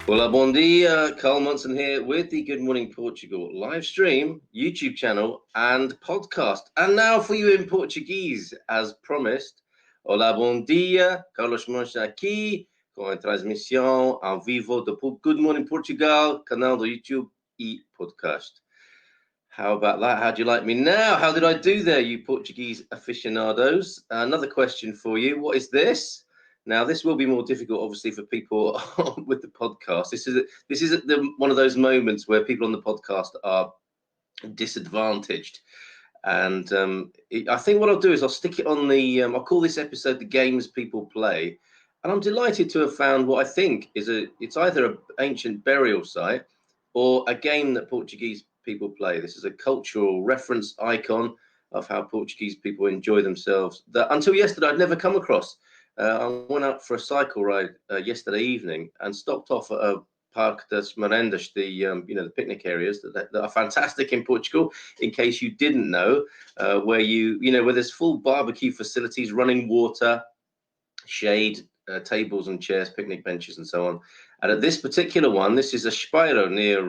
Ola Bom Dia, Carl Munson here with the Good Morning Portugal live stream, YouTube channel and podcast. And now for you in Portuguese, as promised. Ola Bom Dia, Carlos Munson aqui, com a transmissão ao vivo do Good Morning Portugal, canal do YouTube e podcast. How about that? How do you like me now? How did I do there, you Portuguese aficionados? Another question for you. What is this? Now, this will be more difficult, obviously, for people with the podcast. This is one of those moments where people on the podcast are disadvantaged. And I think what I'll do is I'll stick it on the, I'll call this episode The Games People Play. And I'm delighted to have found what I think is it's either an ancient burial site or a game that Portuguese people play. This is a cultural reference icon of how Portuguese people enjoy themselves that until yesterday I'd never come across. I went out for a cycle ride yesterday evening and stopped off at a Parque das Merendas, the picnic areas that are fantastic in Portugal. In case you didn't know, where where there's full barbecue facilities, running water, shade, tables and chairs, picnic benches, and so on. And at this particular one, this is a Spiro near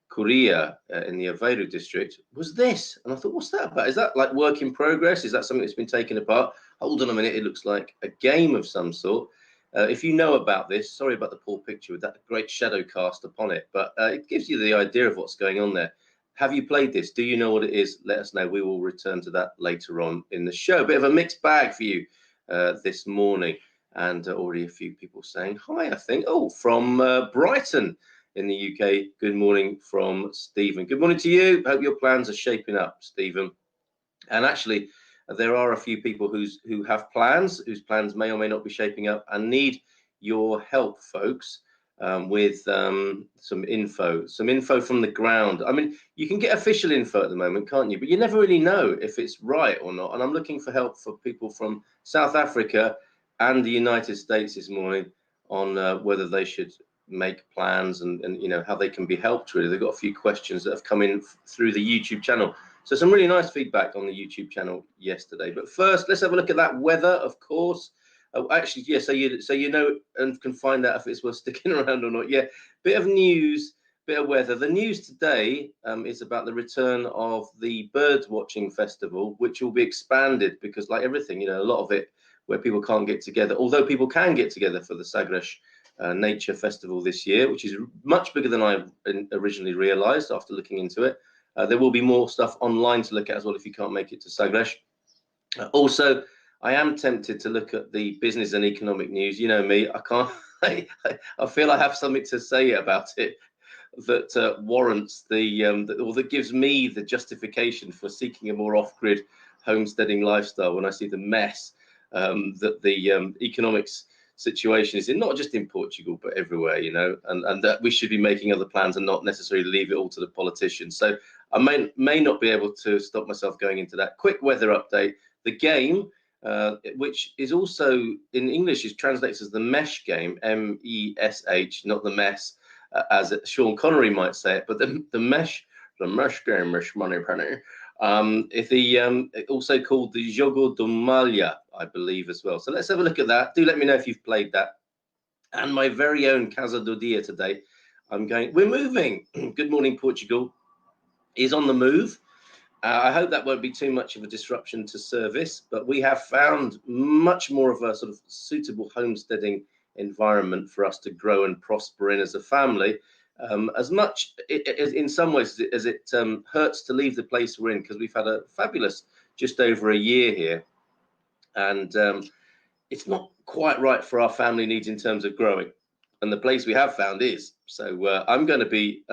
Coria in the Aveiro district, was this. And I thought, what's that about? Is that like work in progress? Is that something that's been taken apart? Hold on a minute, it looks like a game of some sort. If you know about this, sorry about the poor picture with that great shadow cast upon it, but it gives you the idea of what's going on there. Have you played this? Do you know what it is? Let us know. We will return to that later on in the show. A bit of a mixed bag for you this morning, and already a few people saying hi, I think. Oh, from Brighton in the UK. Good morning from Stephen. Good morning to you. Hope your plans are shaping up, Stephen. And actually, there are a few people who have plans, whose plans may or may not be shaping up and need your help, folks, with some info from the ground. I mean, you can get official info at the moment, can't you? But you never really know if it's right or not. And I'm looking for help for people from South Africa and the United States this morning on whether they should make plans and how they can be helped. Really, they've got a few questions that have come in through the YouTube channel. So some really nice feedback on the YouTube channel yesterday. But first, let's have a look at that weather, of course. Actually, yeah, so you know and can find out if it's worth sticking around or not. Yeah, bit of news, bit of weather. The news today is about the return of the bird watching festival, which will be expanded because, like everything, a lot of it where people can't get together, although people can get together for the Sagres Nature Festival this year, which is much bigger than I originally realized after looking into it. There will be more stuff online to look at as well if you can't make it to Sagres. Also, I am tempted to look at the business and economic news. You know me, I can't. I feel I have something to say about it that warrants that gives me the justification for seeking a more off-grid homesteading lifestyle when I see the mess that the economics situation is in, not just in Portugal but everywhere, and that we should be making other plans and not necessarily leave it all to the politicians. So I may not be able to stop myself going into that. Quick weather update. The game, which is also in English is translated as the mesh game, MESH, not the mess as Sean Connery might say it, but the mesh game, mesh money penny. Also called the Jogo do Malha, I believe, as well. So let's have a look at that. Do let me know if you've played that. And my very own Casa do Dia today. We're moving. Good Morning Portugal is on the move. I hope that won't be too much of a disruption to service, but we have found much more of a sort of suitable homesteading environment for us to grow and prosper in as a family. As much in some ways as it hurts to leave the place we're in, because we've had a fabulous just over a year here, and it's not quite right for our family needs in terms of growing, and the place we have found is. So I'm going to be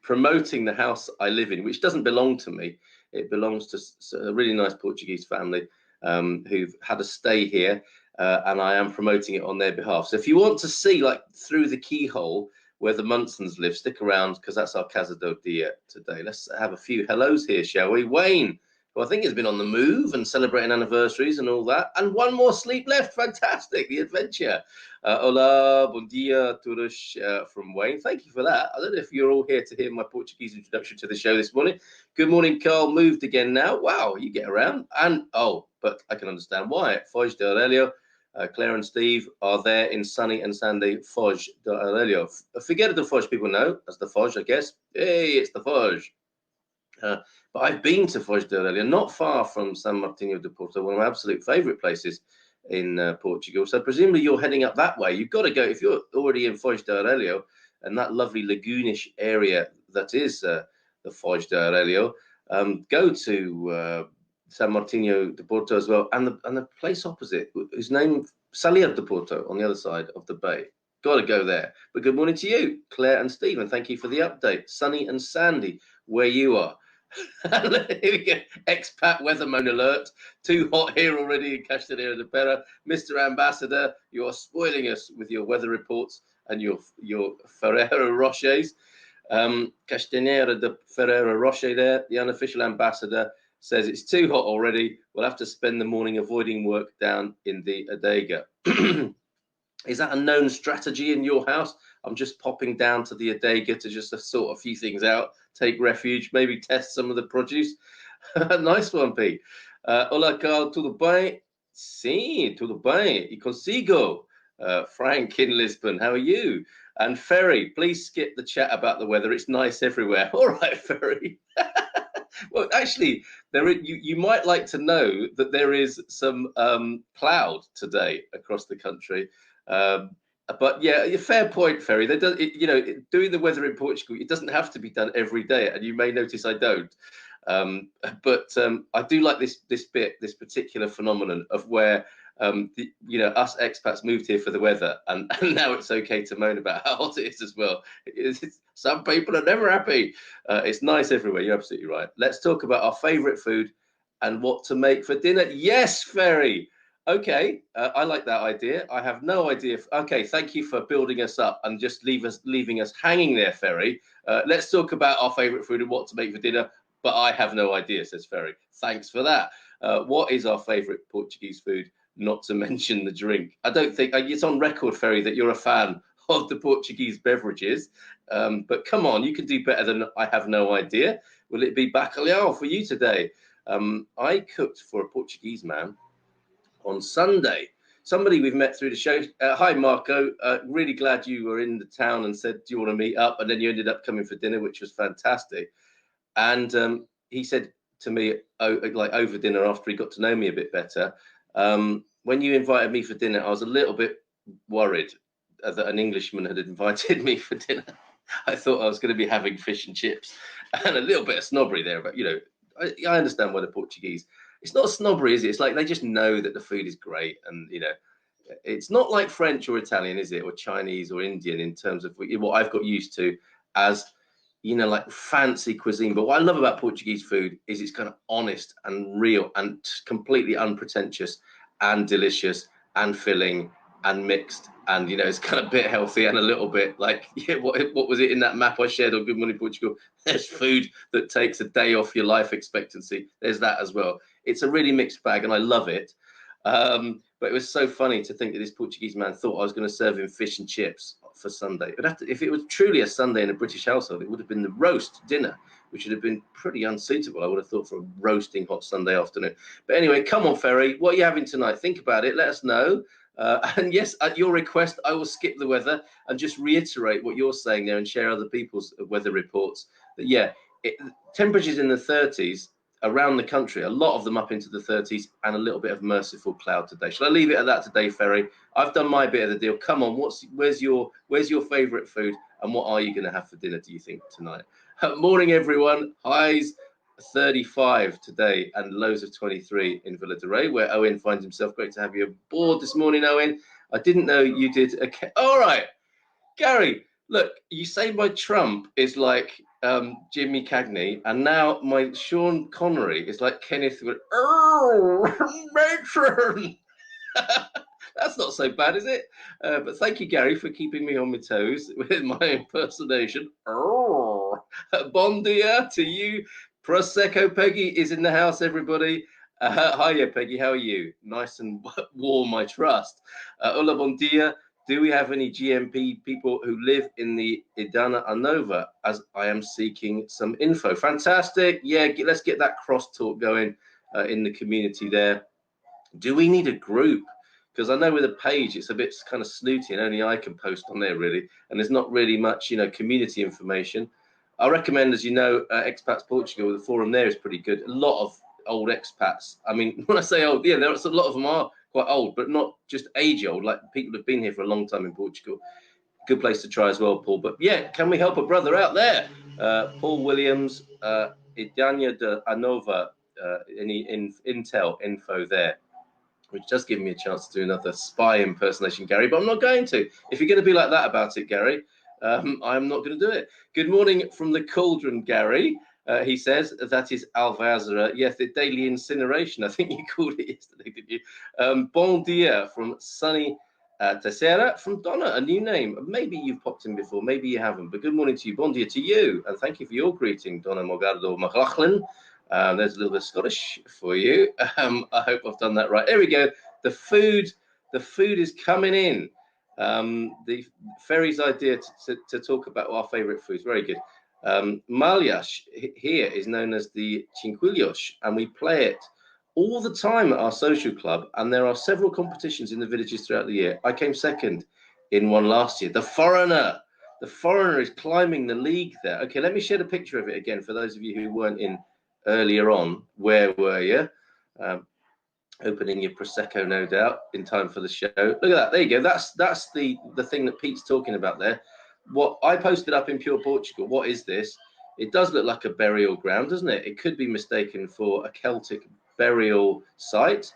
promoting the house I live in, which doesn't belong to me. It belongs to a really nice Portuguese family who've had a stay here, and I am promoting it on their behalf. So if you want to see, like, through the keyhole where the Munsons live, stick around, because that's our Casa do Dia today. Let's have a few hellos here, shall we? Wayne, who I think has been on the move and celebrating anniversaries and all that. And one more sleep left. Fantastic. The adventure. Ola Bom Dia, todos from Wayne. Thank you for that. I don't know if you're all here to hear my Portuguese introduction to the show this morning. Good morning, Carl. Moved again now. Wow, you get around. And, but I can understand why. Foz de Aurelio, Claire and Steve are there in sunny and sandy Foz de Aurelio. Figueira de Foz, people know as the Foz, I guess. Hey, it's the Foz. But I've been to Foz de Aurelio, not far from San Martinho de Porto, one of my absolute favourite places in Portugal. So presumably you're heading up that way. You've got to go, if you're already in Foz de Aurelio and that lovely lagoonish area that is the Foz de Aurelio, go to San Martinho de Porto as well, and the place opposite, whose name Salir de Porto, on the other side of the bay. Got to go there. But good morning to you, Claire and Stephen. Thank you for the update. Sunny and sandy where you are. Here we go. Expat weatherman alert. Too hot here already in Castanera de Pera. Mr. Ambassador, you are spoiling us with your weather reports and your Ferrero Rochers. Castanera de Ferrero Rocher there, the unofficial ambassador, says it's too hot already. We'll have to spend the morning avoiding work down in the Adega. Is that a known strategy in your house? I'm just popping down to the Adega to just sort a few things out, take refuge, maybe test some of the produce. Nice one, Pete. Hola, Carl, tudo bem? Sim, tudo bem. E consigo? Frank in Lisbon, how are you? And Ferry, please skip the chat about the weather. It's nice everywhere. All right, Ferry. Well, actually, you might like to know that there is some cloud today across the country. But yeah, fair point, Ferry. Doing the weather in Portugal, it doesn't have to be done every day, and you may notice I don't. But I do like this particular phenomenon of where us expats moved here for the weather, and now it's okay to moan about how hot it is as well. Some people are never happy. It's nice everywhere. You're absolutely right. Let's talk about our favourite food and what to make for dinner. Yes, Ferry. Okay, I like that idea. I have no idea. Okay, thank you for building us up and just leaving us hanging there, Ferry. Let's talk about our favourite food and what to make for dinner. But I have no idea, says Ferry. Thanks for that. What is our favourite Portuguese food? Not to mention the drink. I don't think it's on record, Ferry, that you're a fan of the Portuguese beverages. But come on, you can do better than I have no idea. Will it be bacalhau for you today? I cooked for a Portuguese man on Sunday. Somebody we've met through the show. Hi, Marco. Really glad you were in the town and said, do you want to meet up? And then you ended up coming for dinner, which was fantastic. And he said to me, over dinner, after he got to know me a bit better, when you invited me for dinner, I was a little bit worried that an Englishman had invited me for dinner. I thought I was going to be having fish and chips, and a little bit of snobbery there. But I understand why the Portuguese. It's not snobbery, is it? It's like they just know that the food is great, and it's not like French or Italian, is it, or Chinese or Indian in terms of what I've got used to as like fancy cuisine. But what I love about Portuguese food is it's kind of honest and real and completely unpretentious and delicious and filling and mixed, and it's kind of a bit healthy and a little bit like what was it in that map I shared on Good Morning Portugal? There's food that takes a day off your life expectancy. There's that as well. It's a really mixed bag, and I love it. But it was so funny to think that this Portuguese man thought I was going to serve him fish and chips for Sunday. But if it was truly a Sunday in a British household, it would have been the roast dinner, which would have been pretty unsuitable, I would have thought, for a roasting hot Sunday afternoon. But anyway, come on, Ferry. What are you having tonight? Think about it. Let us know. And yes, at your request, I will skip the weather and just reiterate what you're saying there and share other people's weather reports. That, temperatures in the 30s around the country, a lot of them up into the 30s, and a little bit of merciful cloud today. Shall I leave it at that today, Ferry? I've done my bit of the deal. Come on, where's your favourite food, and what are you going to have for dinner, do you think, tonight? Morning, everyone. Highs 35 today and lows of 23 in Villa de Rey, where Owen finds himself. Great to have you aboard this morning, Owen. I didn't know you did. All right, Gary, look, you say my Trump is like Jimmy Cagney, and now my Sean Connery is like Kenneth. Oh, matron. That's not so bad, is it? But thank you, Gary, for keeping me on my toes with my impersonation. Oh, bon dia to you. Prosecco Peggy is in the house, everybody. Hiya, Peggy. How are you? Nice and warm, I trust. Ola Bom Dia. Do we have any GMP people who live in the Idana Anova, as I am seeking some info? Fantastic. Yeah, let's get that crosstalk going in the community there. Do we need a group? because I know with a page it's a bit kind of snooty and only I can post on there really, and there's not really much, you know, community information. I recommend, as you know, Expats Portugal, the forum there is pretty good. A lot of old expats. I mean, when I say old, yeah, there's a lot of them are quite old, but not just age old, like people who've been here for a long time in Portugal. Good place to try as well, Paul. But yeah, can we help a brother out there? Paul Williams, Idania de Anova, any Intel info there, which does give me a chance to do another spy impersonation, Gary, but I'm not going to. If you're going to be like that about it, Gary, I'm not going to do it. Good morning from the cauldron, Gary. He says that is Alvazra. Yes, the daily incineration. I think you called it yesterday, didn't you? Bon dia from sunny Tessera from Donna, a new name. Maybe you've popped in before, maybe you haven't, but good morning to you. Bon dia to you, and thank you for your greeting, Donna Morgado McLaughlin. There's a little bit of Scottish for you. I hope I've done that right. There we go. The food is coming in. The Ferry's idea to talk about our favourite foods. Very good. Malyash here is known as the Cinquillos, and we play it all the time at our social club, and there are several competitions in the villages throughout the year. I came second in one last year. The Foreigner is climbing the league there. Okay, let me share the picture of it again for those of you who weren't in earlier on. Where were you? Opening your Prosecco, no doubt, in time for the show. Look at that. There you go. That's the thing that Pete's talking about there. What I posted up in Pure Portugal. What is this? It does look like a burial ground, doesn't it? It could be mistaken for a Celtic burial site,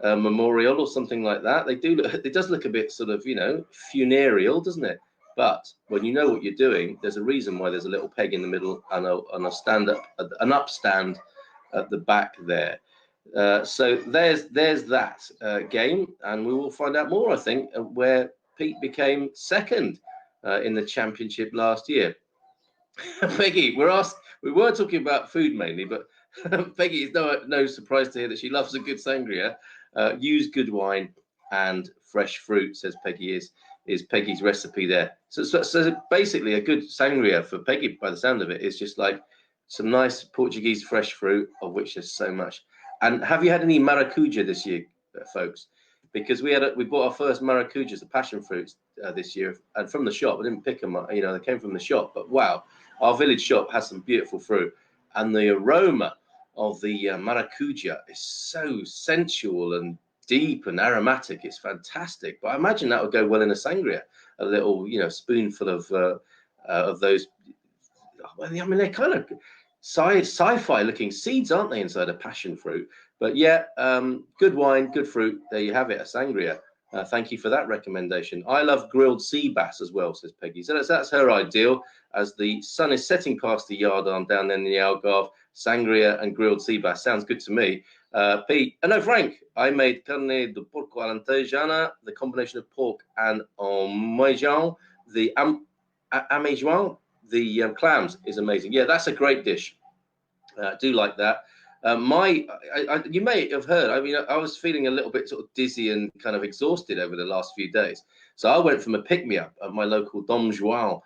a memorial or something like that. They do look, it does look a bit sort of, you know, funereal, doesn't it? But when you know what you're doing, there's a reason why there's a little peg in the middle and an upstand at the back there. So there's that game, and we will find out more, I think, where Pete became second in the championship last year. Peggy, we were talking about food mainly, but Peggy is no surprise to hear that she loves a good sangria. Use good wine and fresh fruit, says Peggy, is Peggy's recipe there. So basically a good sangria for Peggy, by the sound of it, is just like some nice Portuguese fresh fruit, of which there's so much. And have you had any maracuja this year, folks? Because we bought our first maracujas, the passion fruits, this year, and from the shop. I didn't pick them, you know, they came from the shop. But wow, our village shop has some beautiful fruit, and the aroma of the maracuja is so sensual and deep and aromatic. It's fantastic. But I imagine that would go well in a sangria. A little, you know, spoonful of those. I mean, they're kind of sci-fi looking seeds, aren't they, inside a passion fruit? But yeah, good wine, good fruit. There you have it, a sangria. Thank you for that recommendation. I love grilled sea bass as well, says Peggy. So that's her ideal. As the sun is setting past the yard arm down there in the Algarve, sangria and grilled sea bass sounds good to me. Pete, no, Frank, I made carne de porco alentejana, the combination of pork and ameijoão, the ameijoão, the clams is amazing. Yeah, that's a great dish. I do like that. You may have heard, I mean, I was feeling a little bit sort of dizzy and kind of exhausted over the last few days. So I went from a pick-me-up at my local Dom João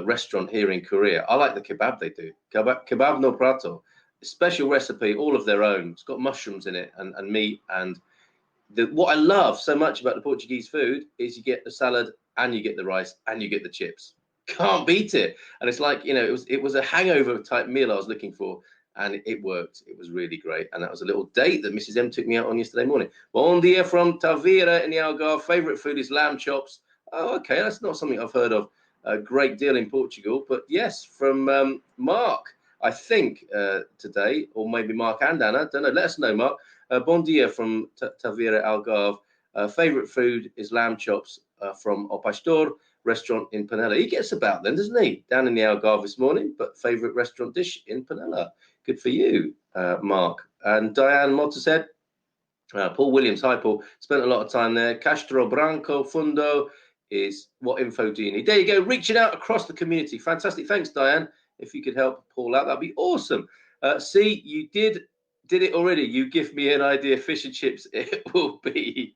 restaurant here in Korea. I like the kebab they do. Kebab no prato. Special recipe, all of their own. It's got mushrooms in it and meat. And what I love so much about the Portuguese food is you get the salad and you get the rice and you get the chips. Can't beat it. And it's like, you know, it was a hangover type meal I was looking for. And it worked. It was really great. And that was a little date that Mrs. M took me out on yesterday morning. Bon dia from Tavira in the Algarve. Favorite food is lamb chops. Oh, okay. That's not something I've heard of a great deal in Portugal. But yes, from Mark, I think today, or maybe Mark and Anna. Don't know. Let us know, Mark. Bon dia from Tavira Algarve. Favorite food is lamb chops from O Pastor restaurant in Penella. He gets about then, doesn't he? Down in the Algarve this morning, but favorite restaurant dish in Penella. Good for you, Mark. And Diane Motta said, Paul Williams, hi Paul, spent a lot of time there. Castro Branco Fundo is what info do you need? There you go, reaching out across the community. Fantastic. Thanks, Diane. If you could help Paul out, that'd be awesome. See, you did it already. You give me an idea. Fish and chips, it will be.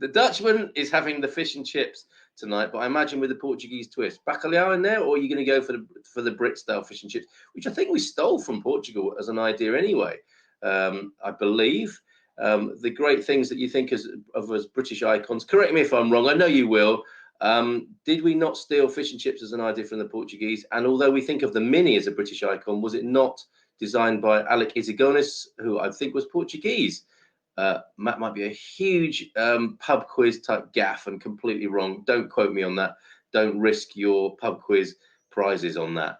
The Dutchman is having the fish and chips tonight, but I imagine with the Portuguese twist. Bacalhau in there, or are you going to go for the Brit style fish and chips, which I think we stole from Portugal as an idea anyway, I believe. the great things that you think of as British icons. Correct me if I'm wrong. I know you will. Did we not steal fish and chips as an idea from the Portuguese? And although we think of the Mini as a British icon, was it not designed by Alec Isigonis, who I think was Portuguese? That might be a huge pub quiz type gaffe and completely wrong. Don't quote me on that. Don't risk your pub quiz prizes on that.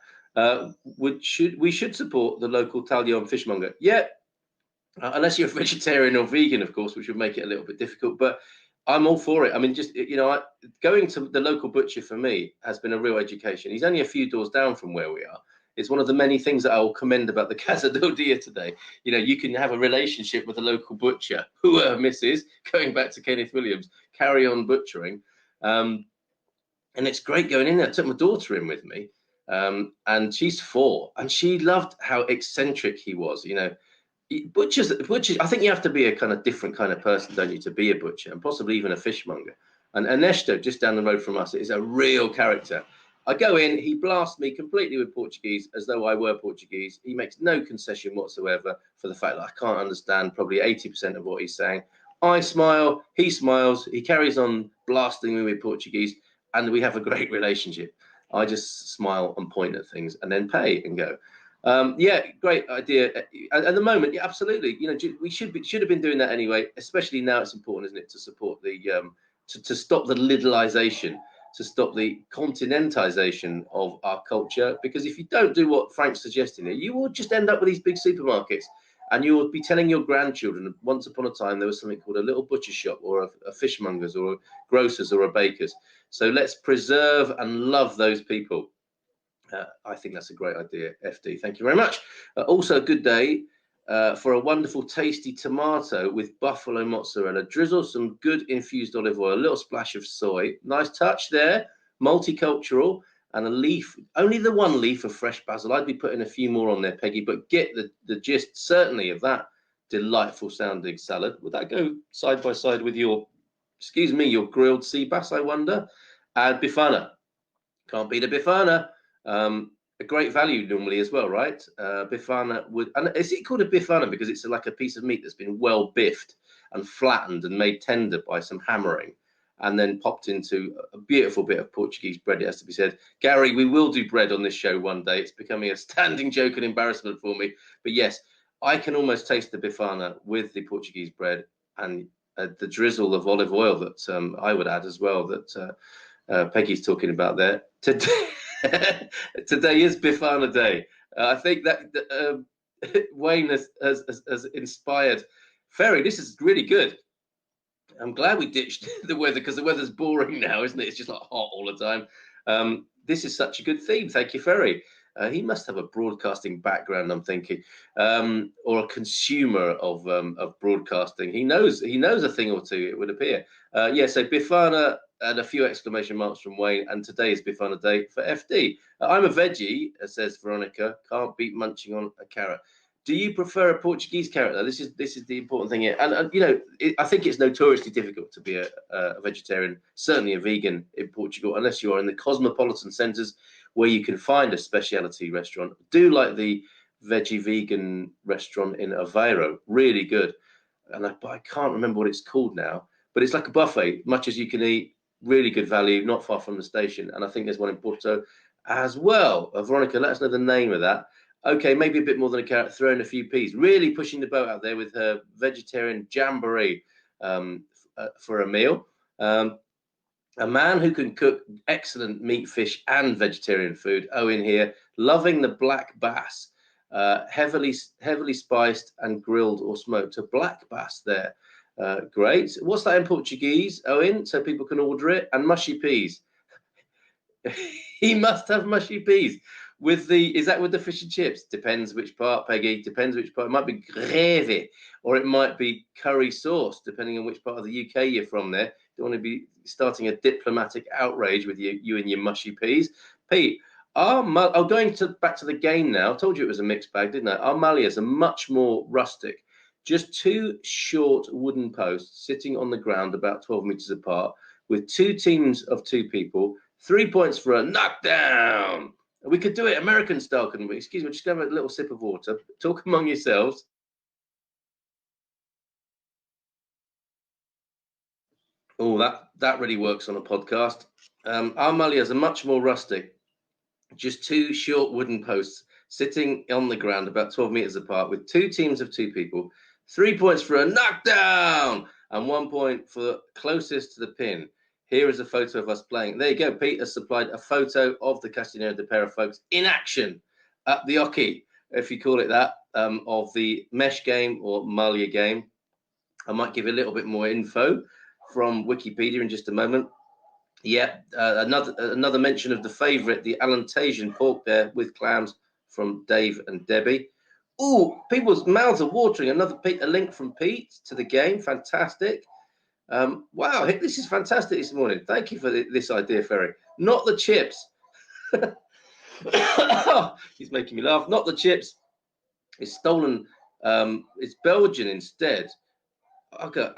We should support the local taglione fishmonger. Yeah, unless you're a vegetarian or vegan, of course, which would make it a little bit difficult. But I'm all for it. I mean, just, you know, going to the local butcher for me has been a real education. He's only a few doors down from where we are. It's one of the many things that I will commend about the Casa Dia today. You know, you can have a relationship with a local butcher, who Mrs. going back to Kenneth Williams, carry on butchering. And it's great going in there. I took my daughter in with me, and she's 4, and she loved how eccentric he was. You know, butchers. I think you have to be a kind of different kind of person, don't you, to be a butcher, and possibly even a fishmonger. And Ernesto, just down the road from us, is a real character. I go in, he blasts me completely with Portuguese as though I were Portuguese. He makes no concession whatsoever for the fact that I can't understand probably 80% of what he's saying. I smile, he smiles, he carries on blasting me with Portuguese, and we have a great relationship. I just smile and point at things and then pay and go. Yeah, great idea. At the moment, yeah, absolutely. You know, we should have been doing that anyway. Especially now, it's important, isn't it, to support the to stop the Lidlization, to stop the continentization of our culture. Because if you don't do what Frank's suggesting here, you will just end up with these big supermarkets, and you will be telling your grandchildren, once upon a time there was something called a little butcher shop, or a fishmonger's, or a grocer's, or a baker's. So let's preserve and love those people. I think that's a great idea, FD. Thank you very much. Also, a good day for a wonderful, tasty tomato with buffalo mozzarella. Drizzle some good infused olive oil, a little splash of soy. Nice touch there. Multicultural. And a leaf, only the one leaf of fresh basil. I'd be putting a few more on there, Peggy, but get the gist, certainly, of that delightful sounding salad. Would that go side by side with your, excuse me, your grilled sea bass, I wonder? And bifana. Can't beat a bifana. A great value normally as well, right? Bifana would, and is it called a bifana because it's like a piece of meat that's been well biffed and flattened and made tender by some hammering, and then popped into a beautiful bit of Portuguese bread, it has to be said. Gary, we will do bread on this show one day. It's becoming a standing joke and embarrassment for me. But yes, I can almost taste the bifana with the Portuguese bread and the drizzle of olive oil that I would add as well, that Peggy's talking about there. Today is Bifana Day. I think that Wayne has inspired. Ferry, this is really good. I'm glad we ditched the weather, because the weather's boring now, isn't it? It's just like hot all the time. This is such a good theme. Thank you, Ferry. He must have a broadcasting background, I'm thinking, or a consumer of broadcasting. He knows a thing or two, it would appear. Yeah, so Bifana and a few exclamation marks from Wayne, and today is Bifana Day for FD. I'm a veggie, says Veronica. Can't beat munching on a carrot. Do you prefer a Portuguese carrot, though? This is the important thing here. And you know, I think it's notoriously difficult to be a vegetarian, certainly a vegan in Portugal, unless you are in the cosmopolitan centres where you can find a specialty restaurant. Do like the veggie vegan restaurant in Aveiro, really good. And I can't remember what it's called now, but it's like a buffet, much as you can eat. Really good value, not far from the station. And I think there's one in Porto as well. Veronica, let us know the name of that. Okay, maybe a bit more than a carrot, throw in a few peas. Really pushing the boat out there with her vegetarian jamboree for a meal. A man who can cook excellent meat, fish, and vegetarian food. Owen here, loving the black bass, heavily spiced and grilled or smoked. A black bass there. Great. What's that in Portuguese, Owen? So people can order it. And mushy peas. He must have mushy peas. Is that with the fish and chips? Depends which part, Peggy. Depends which part. It might be gravy, or it might be curry sauce, depending on which part of the UK you're from there. Don't want to be starting a diplomatic outrage with you and your mushy peas. Pete, going back to the game now. I told you it was a mixed bag, didn't I? Our malleus are much more rustic. Just 2 short wooden posts sitting on the ground about 12 meters apart, with 2 teams of 2 people, 3 points for a knockdown. We could do it American style, couldn't we? Excuse me, just have a little sip of water. Talk among yourselves. Oh, that really works on a podcast. Our mulias are much more rustic. Just two short wooden posts sitting on the ground about 12 meters apart with two teams of two people. 3 points for a knockdown and 1 point for closest to the pin. Here is a photo of us playing. There you go. Pete has supplied a photo of the Castanero de Pera folks in action at the aqui, if you call it that, of the mesh game or mulia game. I might give you a little bit more info from Wikipedia in just a moment. Yeah, another mention of the favourite, the Alantasian pork there with clams from Dave and Debbie. Oh, people's mouths are watering. A link from Pete to the game. Fantastic. Wow, this is fantastic this morning. Thank you for this idea, Ferry. Not the chips. He's making me laugh. Not the chips. It's stolen. It's Belgian instead. Okay,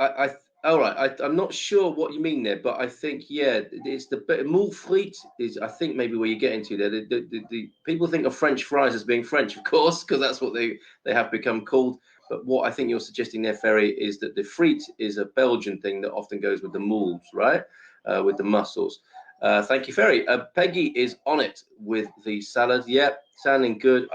all right. I'm not sure what you mean there, but I think it's the moule frite is I think maybe where you're getting to there. The people think of French fries as being French, of course, because that's what they have become called. But what I think you're suggesting there, Ferry, is that the frite is a Belgian thing that often goes with the moules, right? With the mussels. Thank you, Ferry. Peggy is on it with the salad. Yep, sounding good.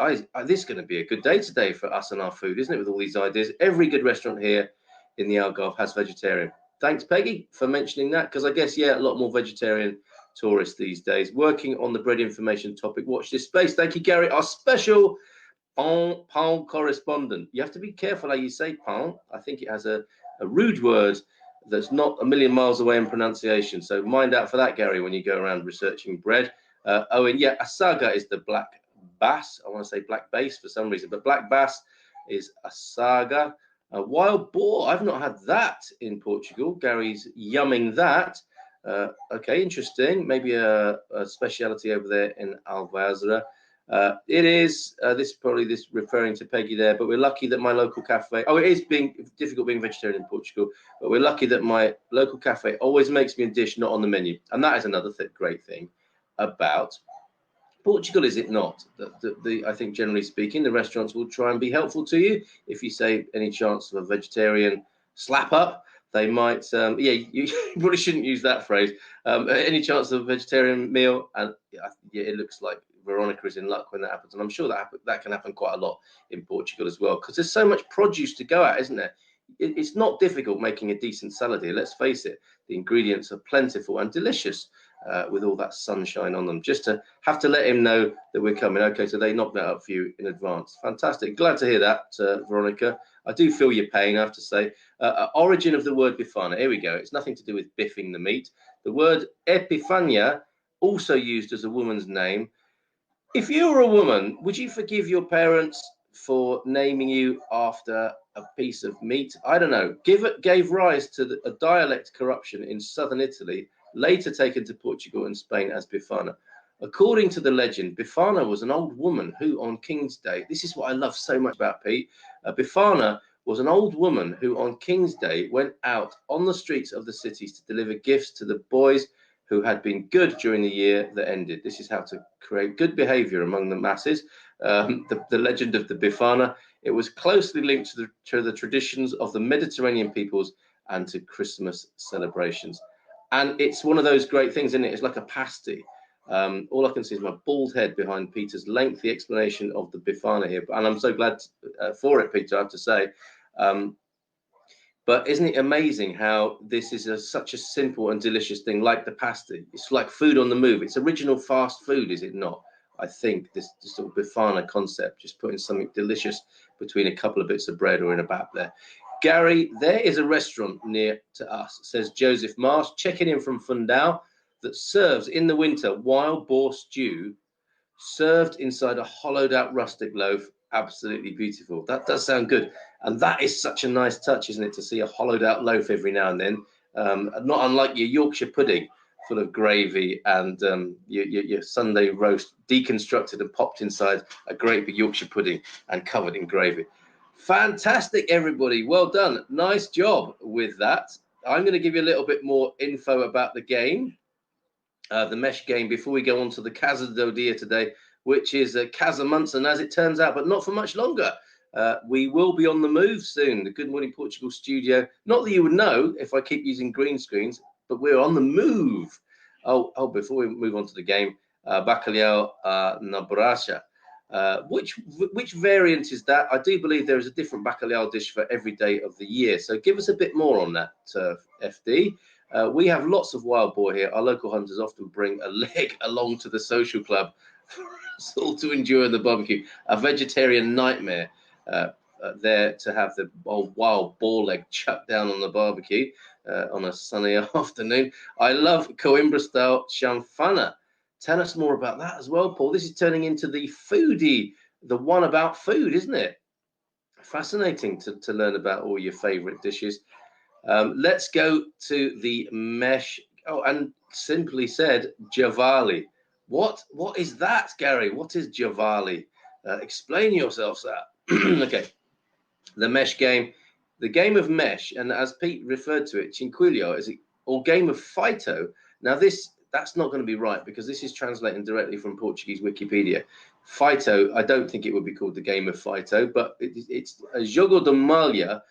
This is going to be a good day today for us and our food, isn't it? With all these ideas, every good restaurant here in the Algarve has vegetarian. Thanks, Peggy, for mentioning that, because I guess, a lot more vegetarian tourists these days. Working on the bread information topic. Watch this space. Thank you, Gary. Our special pain correspondent. You have to be careful how you say pain. I think it has a rude word that's not a million miles away in pronunciation. So mind out for that, Gary, when you go around researching bread. And asaga is the black bass. I want to say black bass for some reason, but black bass is asaga. Wild boar, I've not had that in Portugal. Gary's yumming that. Okay, interesting. Maybe a speciality over there in Alvazra. It is, this is probably referring to Peggy there, but we're lucky that my local cafe, it is difficult being vegetarian in Portugal, but we're lucky that my local cafe always makes me a dish not on the menu. And that is another great thing about Portugal, is it not? I think generally speaking, the restaurants will try and be helpful to you. If you say any chance of a vegetarian slap up, they might, you probably shouldn't use that phrase. Any chance of a vegetarian meal, and it looks like Veronica is in luck when that happens. And I'm sure that can happen quite a lot in Portugal as well, because there's so much produce to go at, isn't there? It's not difficult making a decent salad here. Let's face it, the ingredients are plentiful and delicious. With all that sunshine on them, just to have to let him know that we're coming. Okay, so they knocked that up for you in advance. Fantastic. Glad to hear that, Veronica. I do feel your pain, I have to say. Origin of the word bifana. Here we go. It's nothing to do with biffing the meat. The word Epifania, also used as a woman's name. If you were a woman, would you forgive your parents for naming you after a piece of meat? I don't know. Gave rise to a dialect corruption in southern Italy, later taken to Portugal and Spain as Bifana. According to the legend, Bifana was an old woman who, on King's Day, this is what I love so much about Pete, Bifana was an old woman who, on King's Day, went out on the streets of the cities to deliver gifts to the boys who had been good during the year that ended. This is how to create good behavior among the masses. The legend of the Bifana, it was closely linked to the traditions of the Mediterranean peoples and to Christmas celebrations. And it's one of those great things, isn't it? It's like a pasty. All I can see is my bald head behind Peter's lengthy explanation of the Bifana here. And I'm so glad for it, Peter, I have to say. But isn't it amazing how this is such a simple and delicious thing, like the pasty? It's like food on the move. It's original fast food, is it not? I think this sort of Bifana concept, just putting something delicious between a couple of bits of bread or in a bap there. Gary, there is a restaurant near to us, says Joseph Marsh, checking in from Fundao, that serves in the winter wild boar stew served inside a hollowed out rustic loaf. Absolutely beautiful. That does sound good. And that is such a nice touch, isn't it, to see a hollowed out loaf every now and then. Not unlike your Yorkshire pudding, full of gravy, and your Sunday roast deconstructed and popped inside a great big Yorkshire pudding and covered in gravy. Fantastic, everybody. Well done. Nice job with that. I'm going to give you a little bit more info about the game, the mesh game, before we go on to the Casa do Dia today, which is Casa Munson, as it turns out, but not for much longer. We will be on the move soon. The Good Morning Portugal studio. Not that you would know if I keep using green screens. but we're on the move. Oh, before we move on to the game, bacalhau na brasa. Which variant is that? I do believe there is a different bacalhau dish for every day of the year. So give us a bit more on that, FD. We have lots of wild boar here. Our local hunters often bring a leg along to the social club for us all to enjoy the barbecue. A vegetarian nightmare there to have the wild boar leg chucked down on the barbecue on a sunny afternoon. I love Coimbra style chanfana. Tell us more about that as well, Paul. This is turning into the foodie, the one about food, isn't it? Fascinating to learn about all your favorite dishes. Let's go to the mesh. Oh, and simply said, javali. What is that, Gary? What is javali? Explain yourself that. Okay, the mesh game, the game of mesh, and as Pete referred to it, cinquillo, or game of fighto. Now that's not going to be right because this is translating directly from Portuguese Wikipedia. Fighto, I don't think it would be called the game of fighto, but it's a jogo de malha,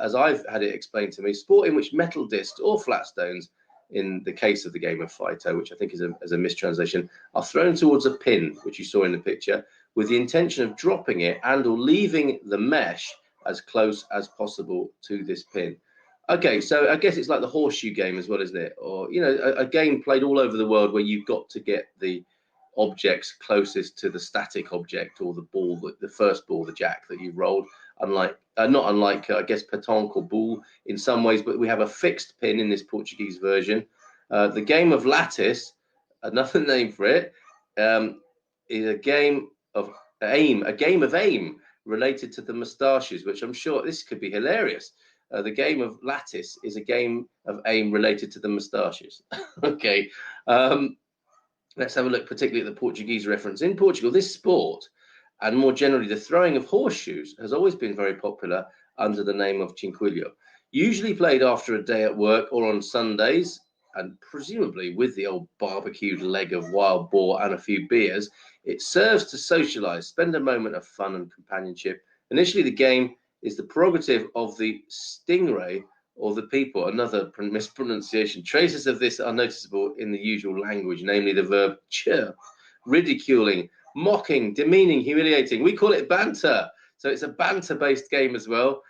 as I've had it explained to me, sport in which metal discs or flat stones, in the case of the game of fighto, which I think is a mistranslation, are thrown towards a pin, which you saw in the picture, with the intention of dropping it and or leaving the mesh as close as possible to this pin. Okay, so I guess it's like the horseshoe game as well, isn't it? Or, you know, a game played all over the world where you've got to get the objects closest to the static object or the ball, the first ball, the jack that you rolled. Not unlike, I guess, pétanque or boule in some ways, but we have a fixed pin in this Portuguese version. The game of lattice, another name for it, is a game of aim related to the moustaches, which I'm sure this could be hilarious. The game of lattice is a game of aim related to the moustaches. Okay, let's have a look particularly at the Portuguese reference. In Portugal, this sport, and more generally the throwing of horseshoes, has always been very popular under the name of cinquillo. Usually played after a day at work or on Sundays, and presumably with the old barbecued leg of wild boar and a few beers. It serves to socialize, spend a moment of fun and companionship. Initially, the game is the prerogative of the stingray or the people. Another mispronunciation. Traces of this are noticeable in the usual language, namely the verb chirp, ridiculing, mocking, demeaning, humiliating. We call it banter. So it's a banter-based game as well.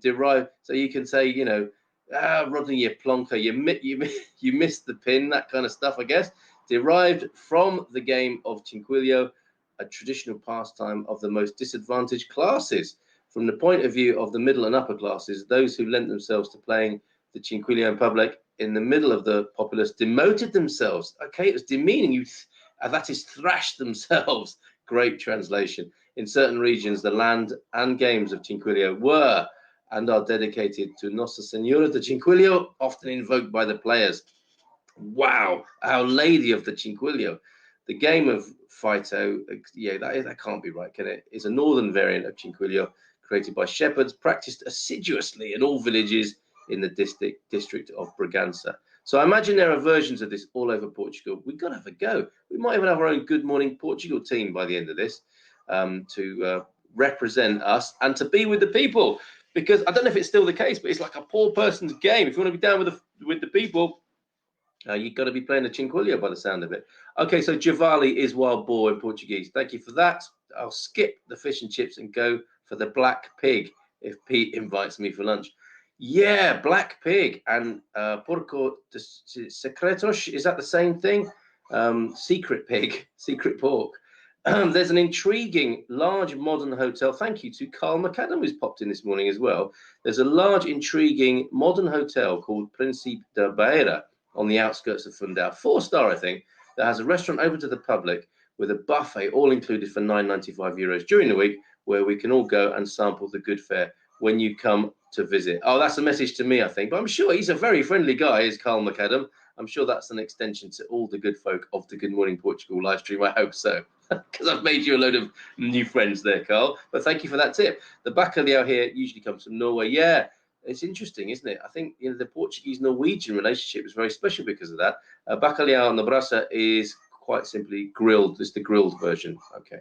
Derived, so you can say, you know, Rodney, you plonker, you missed the pin, that kind of stuff, I guess. Derived from the game of cinquillo, a traditional pastime of the most disadvantaged classes. From the point of view of the middle and upper classes, those who lent themselves to playing the cinquillo in public in the middle of the populace demoted themselves. Okay, it was demeaning. That is thrashed themselves. Great translation. In certain regions, the land and games of cinquillo were and are dedicated to Nossa Senhora de Cinquillo, often invoked by the players. Wow, Our Lady of the Cinquillo. The game of fighto, yeah, that can't be right, can it? It's a northern variant of cinquillo created by shepherds, practiced assiduously in all villages in the district of Bragança. So I imagine there are versions of this all over Portugal. We've got to have a go. We might even have our own Good Morning Portugal team by the end of this to represent us and to be with the people. Because I don't know if it's still the case, but it's like a poor person's game. If you want to be down with the people, you've got to be playing the cinquillo by the sound of it. Okay, so javali is wild boar in Portuguese. Thank you for that. I'll skip the fish and chips and go for the black pig if Pete invites me for lunch. Yeah, black pig and porco de secretos. Is that the same thing? Secret pig, secret pork. There's an intriguing large modern hotel. Thank you to Carl McAdam, who's popped in this morning as well. There's a large intriguing modern hotel called Príncipe da Beira on the outskirts of Fundão, 4-star I think, that has a restaurant open to the public with a buffet all included for €9.95 during the week, where we can all go and sample the good fare when you come to visit. Oh, that's a message to me, I think, but I'm sure he's a very friendly guy, is Carl McAdam. I'm sure that's an extension to all the good folk of the Good Morning Portugal live stream. I hope so, because I've made you a load of new friends there, Carl. But thank you for that tip. The bacalhau here usually comes from Norway. Yeah, it's interesting, isn't it? I think the Portuguese-Norwegian relationship is very special because of that. Bacalhau na brasa is quite simply grilled. It's the grilled version. Okay.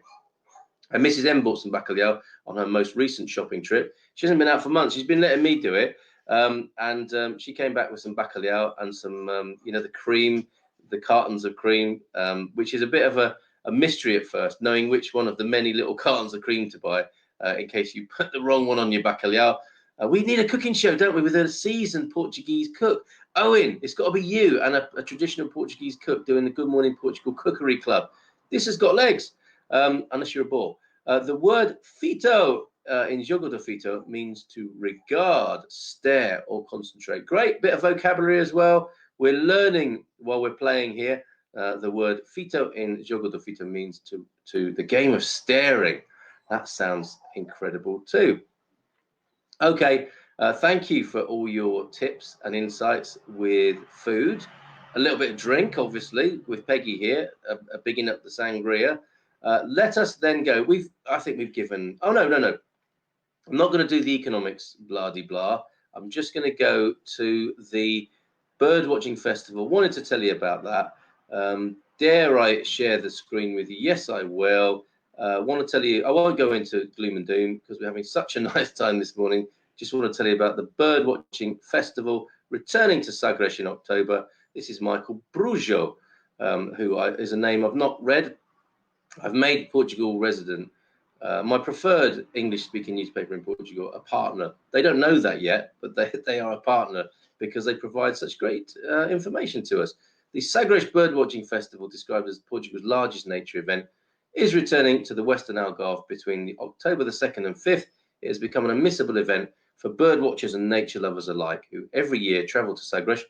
And Mrs. M bought some bacalhau on her most recent shopping trip. She hasn't been out for months. She's been letting me do it. She came back with some bacalhau and some, you know, the cream, the cartons of cream, which is a bit of a mystery at first, knowing which one of the many little cartons of cream to buy in case you put the wrong one on your bacalhau. We need a cooking show, don't we, with a seasoned Portuguese cook. Owen, it's got to be you and a traditional Portuguese cook doing the Good Morning Portugal Cookery Club. This has got legs, unless you're a bore. The word fito in Jogo do Fito means to regard, stare, or concentrate. Great bit of vocabulary as well. We're learning while we're playing here. The word fito in Jogo do Fito means to the game of staring. That sounds incredible too. Okay, thank you for all your tips and insights with food. A little bit of drink, obviously, with Peggy here, bigging up the sangria. Let us then go. I think we've given. Oh no. I'm not going to do the economics, blah de blah. I'm just going to go to the bird watching festival. Wanted to tell you about that. Dare I share the screen with you? Yes, I will. Want to tell you, I won't go into gloom and doom because we're having such a nice time this morning. Just want to tell you about the bird watching festival returning to Sagres in October. This is Michael Brujo, who is a name I've not read. I've made Portugal resident. My preferred English-speaking newspaper in Portugal, a partner. They don't know that yet, but they are a partner because they provide such great information to us. The Sagres Birdwatching Festival, described as Portugal's largest nature event, is returning to the Western Algarve between October the 2nd and 5th. It has become an unmissable event for bird watchers and nature lovers alike, who every year travel to Sagres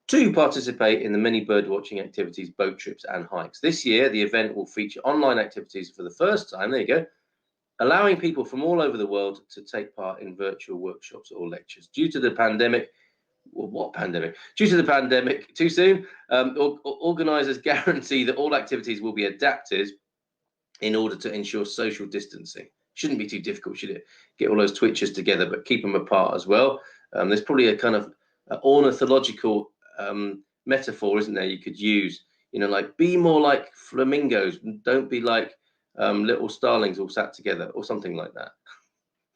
to participate in the many bird watching activities, boat trips and hikes. This year, the event will feature online activities for the first time, there you go, allowing people from all over the world to take part in virtual workshops or lectures. Due to the pandemic, well, what pandemic? Due to the pandemic, too soon, organisers guarantee that all activities will be adapted in order to ensure social distancing. Shouldn't be too difficult, should it? Get all those twitchers together, but keep them apart as well. There's probably a kind of ornithological metaphor, isn't there, you could use? You know, like be more like flamingos, don't be like little starlings all sat together, or something like that.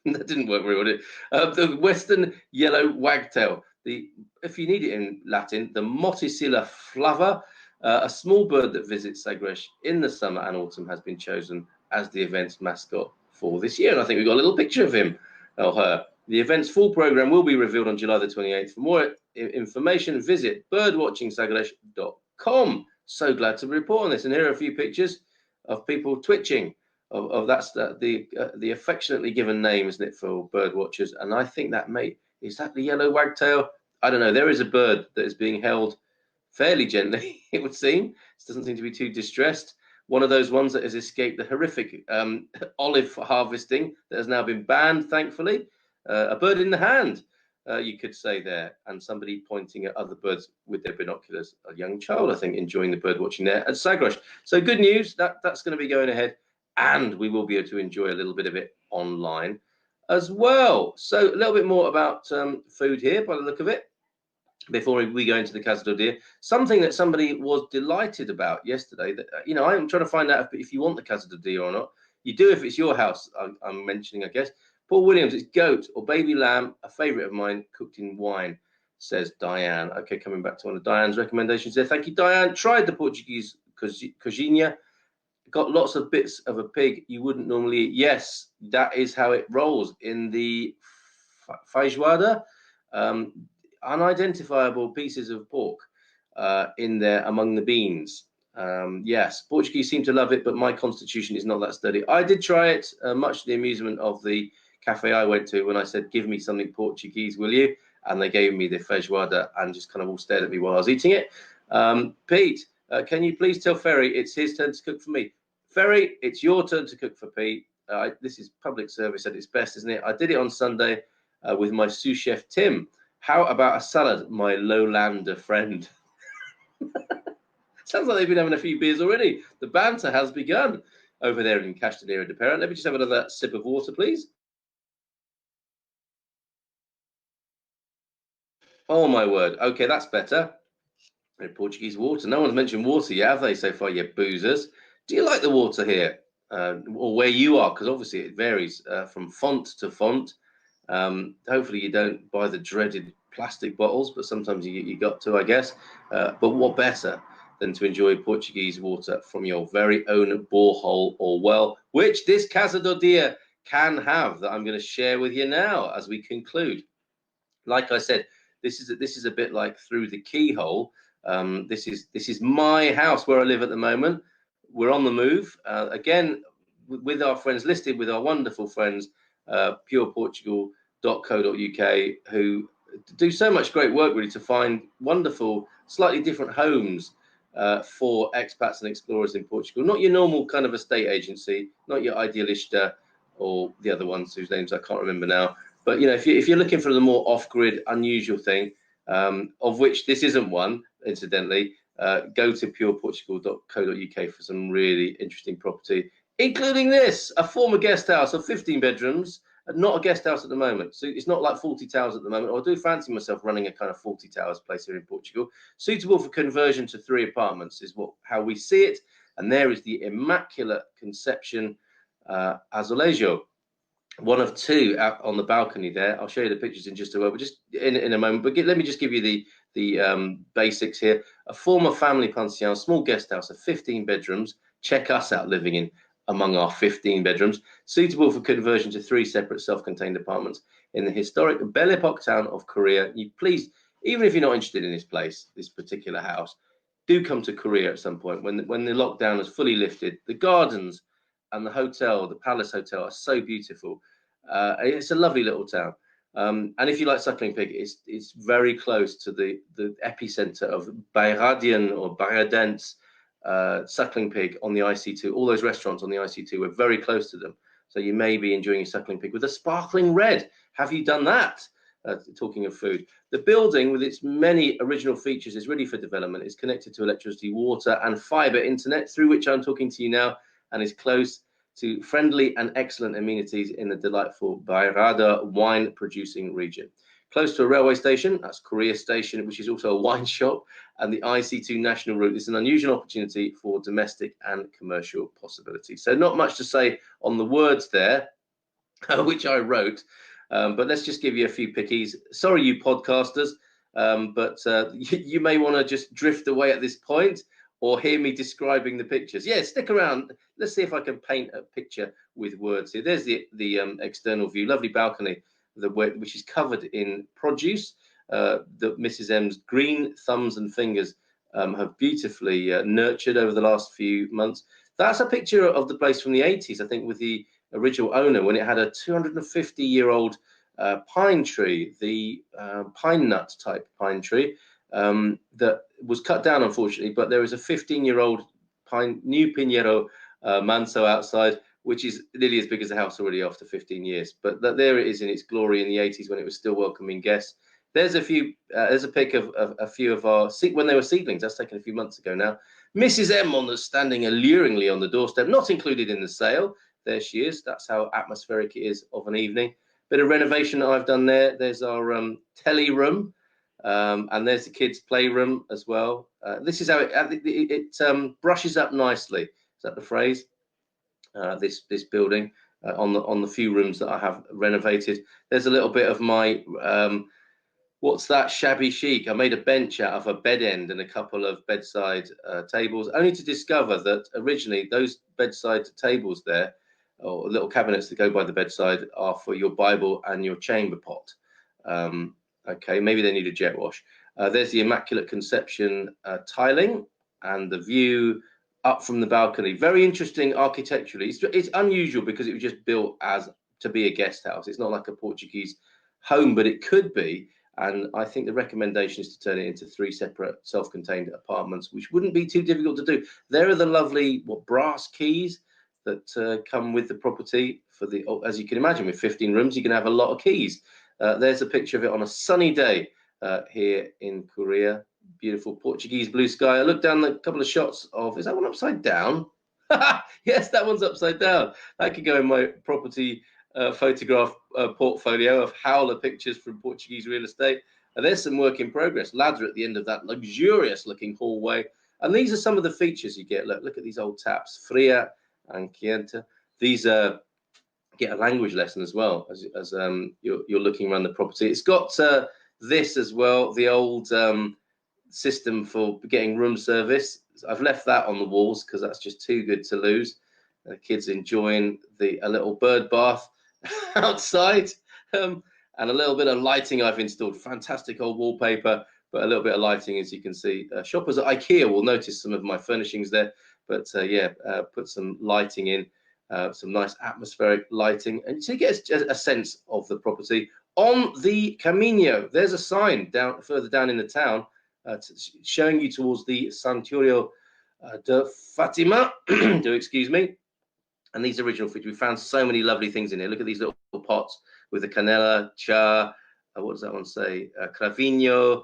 That didn't work very well, did it? The western yellow wagtail, if you need it in Latin, the Moticilla flava, a small bird that visits Sagres in the summer and autumn, has been chosen as the event's mascot for this year. And I think we've got a little picture of him or her. The event's full program will be revealed on July the 28th. For more information, visit birdwatchingsagres.com. So glad to report on this. And here are a few pictures of people twitching. That's the affectionately given name, isn't it, for bird watchers? And I think that is that the yellow wagtail? I don't know. There is a bird that is being held fairly gently, it would seem. It doesn't seem to be too distressed. One of those ones that has escaped the horrific olive harvesting that has now been banned, thankfully. A bird in the hand, you could say there, and somebody pointing at other birds with their binoculars. A young child, I think, enjoying the bird watching there at Sagres. So good news, that's going to be going ahead, and we will be able to enjoy a little bit of it online as well. So a little bit more about food here by the look of it before we go into the Casa do Dia. Something that somebody was delighted about yesterday, that you know, I'm trying to find out if you want the Casa do Dia or not. You do if it's your house, I'm mentioning, I guess. Paul Williams, it's goat or baby lamb, a favourite of mine, cooked in wine, says Diane. Okay, coming back to one of Diane's recommendations there. Thank you, Diane. Tried the Portuguese cozinha. Got lots of bits of a pig you wouldn't normally eat. Yes, that is how it rolls in the feijoada. Unidentifiable pieces of pork in there among the beans. Yes, Portuguese seem to love it, but my constitution is not that sturdy. I did try it, much to the amusement of the cafe I went to when I said, give me something Portuguese, will you? And they gave me the feijoada and just kind of all stared at me while I was eating it. Pete, can you please tell Ferry it's his turn to cook for me? Ferry, it's your turn to cook for Pete. This is public service at its best, isn't it? I did it on Sunday with my sous chef, Tim. How about a salad, my lowlander friend? Sounds like they've been having a few beers already. The banter has begun over there in Castanera de Pera. Let me just have another sip of water, please. Oh, my word. Okay, that's better. Portuguese water. No one's mentioned water yet, have they, so far, you boozers? Do you like the water here? Or where you are? Because obviously it varies from font to font. Hopefully you don't buy the dreaded plastic bottles, but sometimes you got to, I guess. But what better than to enjoy Portuguese water from your very own borehole or well, which this Casa do Dia can have, that I'm going to share with you now as we conclude. Like I said, this is a bit like through the keyhole. This is my house where I live at the moment. We're on the move again with our friends, listed with our wonderful friends, pureportugal.co.uk, who do so much great work really to find wonderful, slightly different homes for expats and explorers in Portugal. Not your normal kind of estate agency, not your Idealista or the other ones whose names I can't remember now. But you know, if you're looking for the more off-grid, unusual thing, of which this isn't one, incidentally, go to pureportugal.co.uk for some really interesting property, including this, a former guest house of 15 bedrooms, not a guest house at the moment. So it's not like 40 towers at the moment. I do fancy myself running a kind of 40 towers place here in Portugal, suitable for conversion to 3 apartments is how we see it. And there is the Immaculate Conception Azulejo. One of 2 out on the balcony there. I'll show you the pictures in just a moment, just in a moment. But let me just give you the basics here. A former family pension, small guest house of 15 bedrooms. Check us out living in among our 15 bedrooms, suitable for conversion to 3 separate self-contained apartments in the historic Belle Epoque town of Korea. You please, even if you're not interested in this place, this particular house, do come to Korea at some point when the lockdown is fully lifted. The gardens and the hotel, the Palace Hotel, are so beautiful. It's a lovely little town. And if you like suckling pig, it's very close to the epicenter of Bayradian or Bayradense suckling pig on the IC2. All those restaurants on the IC2, we're very close to them. So you may be enjoying your suckling pig with a sparkling red. Have you done that? Talking of food, the building with its many original features is ready for development. It's connected to electricity, water, and fiber internet, through which I'm talking to you now, and is close to friendly and excellent amenities in the delightful Bairrada wine producing region. Close to a railway station, that's Korea Station, which is also a wine shop, and the IC2 national route. This is an unusual opportunity for domestic and commercial possibilities. So not much to say on the words there, which I wrote, but let's just give you a few pickies. Sorry, you podcasters, but you may want to just drift away at this point, or hear me describing the pictures. Yeah, stick around. Let's see if I can paint a picture with words here. There's the external view, lovely balcony, which is covered in produce that Mrs. M's green thumbs and fingers have beautifully nurtured over the last few months. That's a picture of the place from the 80s, I think, with the original owner, when it had a 250-year-old pine tree, the pine nut type pine tree, that was cut down, unfortunately, but there is a 15-year-old new Pinheiro Manso outside, which is nearly as big as the house already after 15 years. But there it is in its glory in the 80s when it was still welcoming guests. There's a pic of a few of our, when they were seedlings. That's taken a few months ago now. Mrs. M standing alluringly on the doorstep, not included in the sale. There she is. That's how atmospheric it is of an evening. Bit of renovation that I've done there. There's our telly room. And there's the kids' playroom as well. This is how it brushes up nicely. Is that the phrase? This building on the few rooms that I have renovated. There's a little bit of my what's that, shabby chic. I made a bench out of a bed end and a couple of bedside tables, only to discover that originally those bedside tables there, or little cabinets that go by the bedside, are for your Bible and your chamber pot. Okay, maybe they need a jet wash. There's the Immaculate Conception tiling and the view up from the balcony. Very interesting architecturally. It's unusual because it was just built as to be a guest house. It's not like a Portuguese home, but it could be. And I think the recommendation is to turn it into 3 separate self-contained apartments, which wouldn't be too difficult to do. There are the lovely brass keys that come with the property. As you can imagine, with 15 rooms, you can have a lot of keys. There's a picture of it on a sunny day here in Korea. Beautiful Portuguese blue sky. I looked down a couple of shots of, is that one upside down? Yes, that one's upside down. That could go in my property photograph portfolio of howler pictures from Portuguese real estate. And there's some work in progress. Ladder at the end of that luxurious looking hallway. And these are some of the features you get. Look at these old taps. Fria and Quente. These are get a language lesson as well as you're looking around the property. It's got this as well, the old system for getting room service. I've left that on the walls because that's just too good to lose. The kids enjoying a little bird bath outside, and a little bit of lighting I've installed. Fantastic old wallpaper, but a little bit of lighting, as you can see. Shoppers at IKEA will notice some of my furnishings there, but put some lighting in, some nice atmospheric lighting, and to get a sense of the property. On the Camino, there's a sign further down in the town showing you towards the Santuario de Fatima. Do excuse me. And these original features, we found so many lovely things in here. Look at these little pots with the canela, cha, what does that one say? Cravino,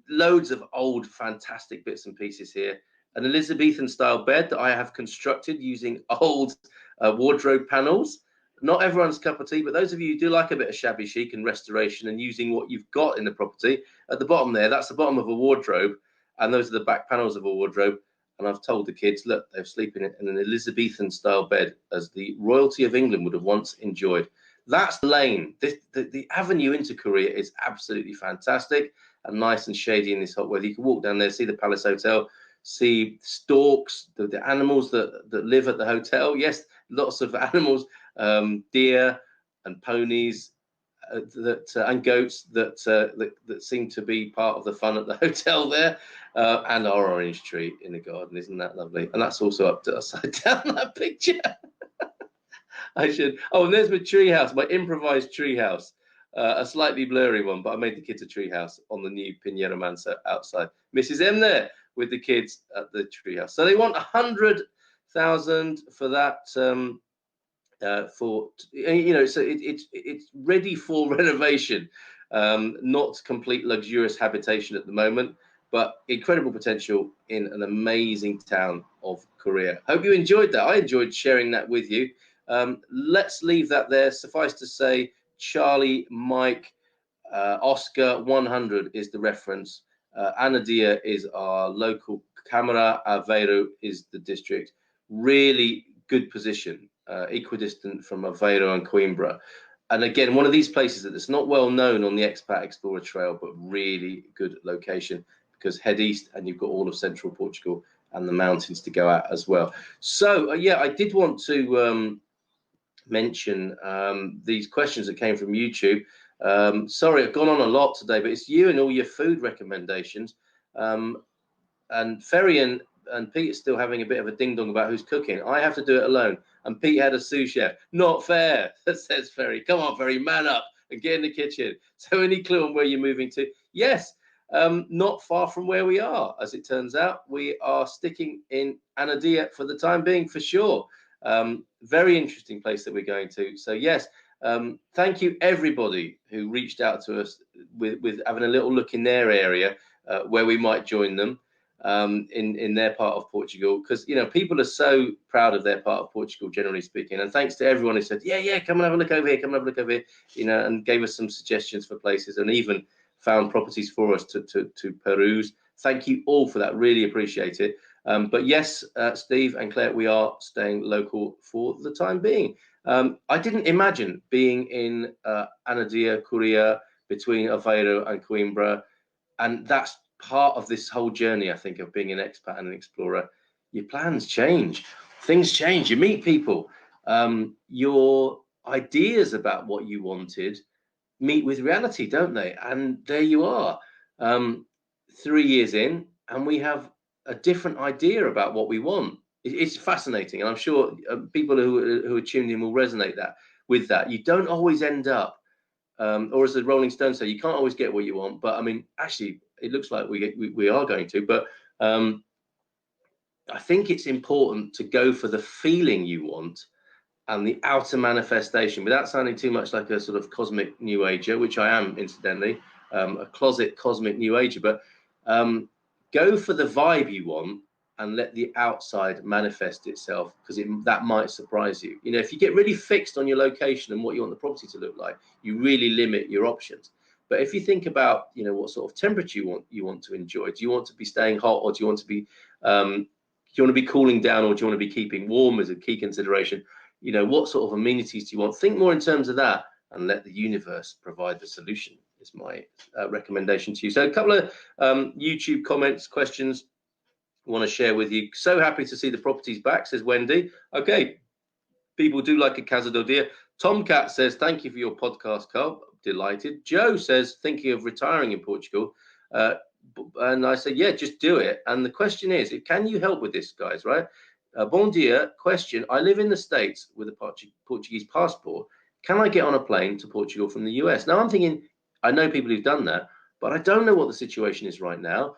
loads of old fantastic bits and pieces here. An Elizabethan style bed that I have constructed using old wardrobe panels. Not everyone's cup of tea, but those of you who do like a bit of shabby chic and restoration and using what you've got in the property, at the bottom there, that's the bottom of a wardrobe, and those are the back panels of a wardrobe. And I've told the kids, look, they're sleeping in an Elizabethan style bed as the royalty of England would have once enjoyed. That's the lane. The avenue into Korea is absolutely fantastic and nice and shady in this hot weather. You can walk down there, see the Palace Hotel, see storks, the animals that live at the hotel. Yes, lots of animals, deer and ponies, and goats that seem to be part of the fun at the hotel there, and our orange tree in the garden. Isn't that lovely? And that's also upside down, that picture. I should. Oh, and there's my tree house, my improvised tree house, a slightly blurry one, but I made the kids a tree house on the new Pinheiro Manso outside. Mrs. M there with the kids at the tree house. So they want 100,000 for that. So it's ready for renovation, not complete luxurious habitation at the moment, but incredible potential in an amazing town of Korea. Hope you enjoyed that. I enjoyed sharing that with you. Let's leave that there. Suffice to say, Charlie, Mike, Oscar 100 is the reference. Anadia is our local camera. Aveiro is the district. Really good position. Equidistant from Aveiro and Coimbra, and again, one of these places that's not well known on the Expat Explorer Trail, but really good location because head east and you've got all of central Portugal and the mountains to go at as well. So I did want to mention these questions that came from YouTube. Sorry, I've gone on a lot today, but it's you and all your food recommendations. And Ferry and Pete are still having a bit of a ding dong about who's cooking. I have to do it alone. And Pete had a sous chef. Not fair, says Ferry. Come on, Ferry, man up and get in the kitchen. So any clue on where you're moving to? Yes, not far from where we are. As it turns out, we are sticking in Anadia for the time being, for sure. Very interesting place that we're going to. So yes, thank you everybody who reached out to us with having a little look in their area where we might join them. In their part of Portugal, because people are so proud of their part of Portugal, generally speaking. And thanks to everyone who said, yeah, come and have a look over here, come and have a look over here, and gave us some suggestions for places and even found properties for us to peruse. Thank you all for that, really appreciate it. But yes, Steve and Claire, we are staying local for the time being. I didn't imagine being in Anadia, Korea, between Aveiro and Coimbra, and that's part of this whole journey, I think, of being an expat and an explorer. Your plans change, things change, you meet people, your ideas about what you wanted meet with reality, don't they? And there you are, 3 years in, and we have a different idea about what we want. It's fascinating, and I'm sure people who are tuned in will resonate with that. You don't always end up, or as the Rolling Stones say, you can't always get what you want, but I mean, actually, it looks like we are going to, but I think it's important to go for the feeling you want and the outer manifestation without sounding too much like a sort of cosmic new ager, which I am, incidentally, a closet cosmic new ager, but go for the vibe you want and let the outside manifest itself, because that might surprise you. If you get really fixed on your location and what you want the property to look like, you really limit your options. But if you think about, what sort of temperature you want to enjoy, do you want to be staying hot, or do you want to be cooling down, or do you want to be keeping warm as a key consideration? You know, what sort of amenities do you want? Think more in terms of that, and let the universe provide the solution, is my recommendation to you. So a couple of YouTube comments, questions I want to share with you. So happy to see the properties back, says Wendy. Okay, people do like a Casa del Dia. Tomcat says, thank you for your podcast, Carl. Delighted. Joe says, thinking of retiring in Portugal. And I said, yeah, just do it. And the question is, can you help with this, guys, right? Bon dia, question. I live in the States with a Portuguese passport. Can I get on a plane to Portugal from the US? Now, I'm thinking, I know people who've done that, but I don't know what the situation is right now.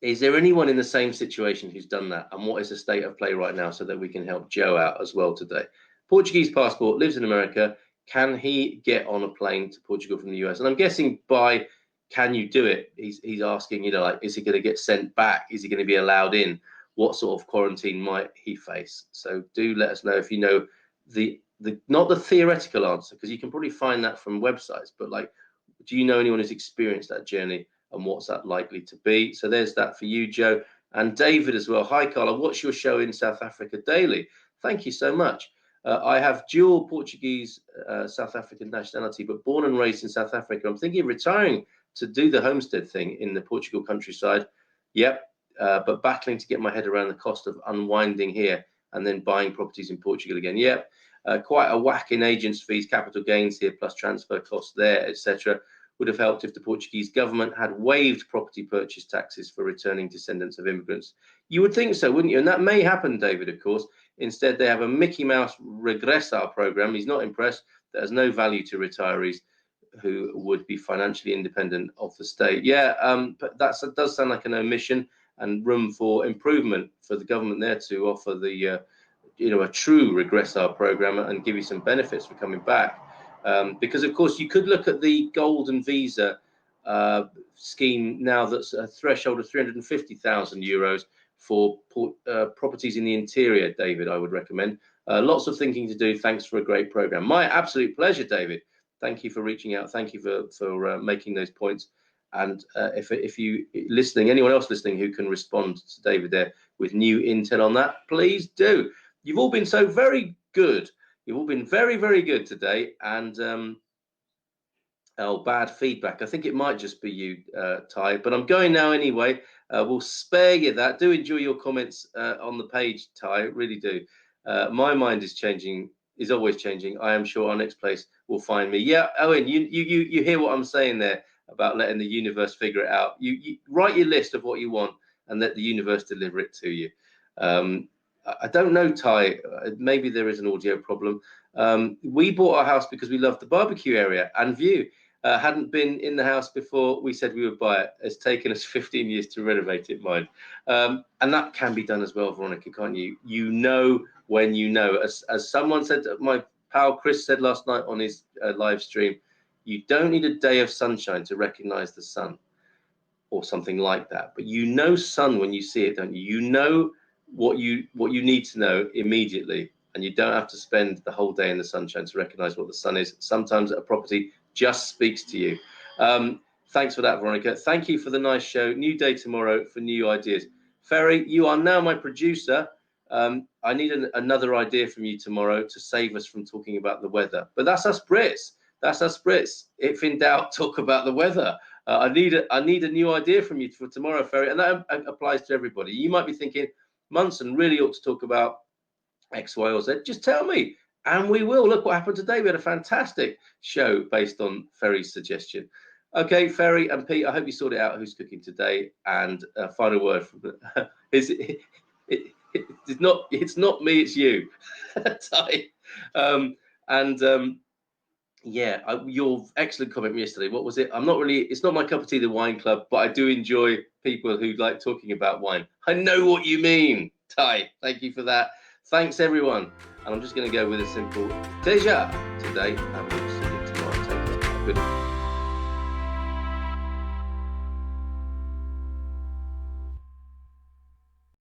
Is there anyone in the same situation who's done that? And what is the state of play right now so that we can help Joe out as well today? Portuguese passport, lives in America. Can he get on a plane to Portugal from the US? And I'm guessing by can you do it? He's asking, you know, like, is he going to get sent back? Is he going to be allowed in? What sort of quarantine might he face? So do let us know if you know the not the theoretical answer, because you can probably find that from websites, but like, do you know anyone who's experienced that journey and what's that likely to be? So there's that for you, Joe. And David as well. Hi, Carla. Watch your show in South Africa daily. Thank you so much. I have dual Portuguese, South African nationality, but born and raised in South Africa. I'm thinking of retiring to do the homestead thing in the Portugal countryside. Yep. But battling to get my head around the cost of unwinding here and then buying properties in Portugal again. Yep. Quite a whack in agents' fees, capital gains here, plus transfer costs there, etc. Would have helped if the Portuguese government had waived property purchase taxes for returning descendants of immigrants. You would think so, wouldn't you? And that may happen, David, of course. Instead, they have a Mickey Mouse regressar program. He's not impressed. That has no value to retirees who would be financially independent of the state. Yeah, but that does sound like an omission and room for improvement for the government there to offer the, you know, a true regressar program and give you some benefits for coming back. Because, of course, you could look at the golden visa scheme now that's a threshold of 350,000 euros for properties in the interior, David, I would recommend. Lots of thinking to do. Thanks for a great program. My absolute pleasure, David. Thank you for reaching out. Thank you for making those points. And if you listening, anyone else listening who can respond to David there with new intel on that, please do. You've all been so very good. You've all been very, very good today. And bad feedback. I think it might just be you, Ty, but I'm going now anyway. We'll spare you that. Do enjoy your comments on the page, Ty. Really do. My mind is changing, is always changing. I am sure our next place will find me. Yeah, Owen, you hear what I'm saying there about letting the universe figure it out. You write your list of what you want and let the universe deliver it to you. I don't know, Ty, maybe there is an audio problem. We bought our house because we loved the barbecue area and view. Hadn't been in the house before we said we would buy it. It's taken us 15 years to renovate it, mind. And that can be done as well, Veronica, can't you? You know when you know. As someone said, my pal Chris said last night on his live stream, you don't need a day of sunshine to recognize the sun or something like that. But you know sun when you see it, don't you? You know what you need to know immediately, and you don't have to spend the whole day in the sunshine to recognize what the sun is. Sometimes a property just speaks to you. Thanks for that, Veronica. Thank you for the nice show. New day tomorrow for new ideas. Ferry, you are now my producer. I need another idea from you tomorrow to save us from talking about the weather. But that's us Brits. That's us Brits. If in doubt, talk about the weather. I need a new idea from you for tomorrow, Ferry, and that applies to everybody. You might be thinking, Munson really ought to talk about X, Y, or Z. Just tell me, and we will. Look what happened today. We had a fantastic show based on Ferry's suggestion. Okay, Ferry and Pete, I hope you sorted out who's cooking today. And final word from it's not me, it's you. Ty. Yeah, your excellent comment yesterday. What was it? It's not my cup of tea, the wine club, but I do enjoy people who like talking about wine. I know what you mean, Ty. Thank you for that. Thanks, everyone. And I'm just going to go with a simple Deja today, and we'll see you tomorrow. Take care. Good.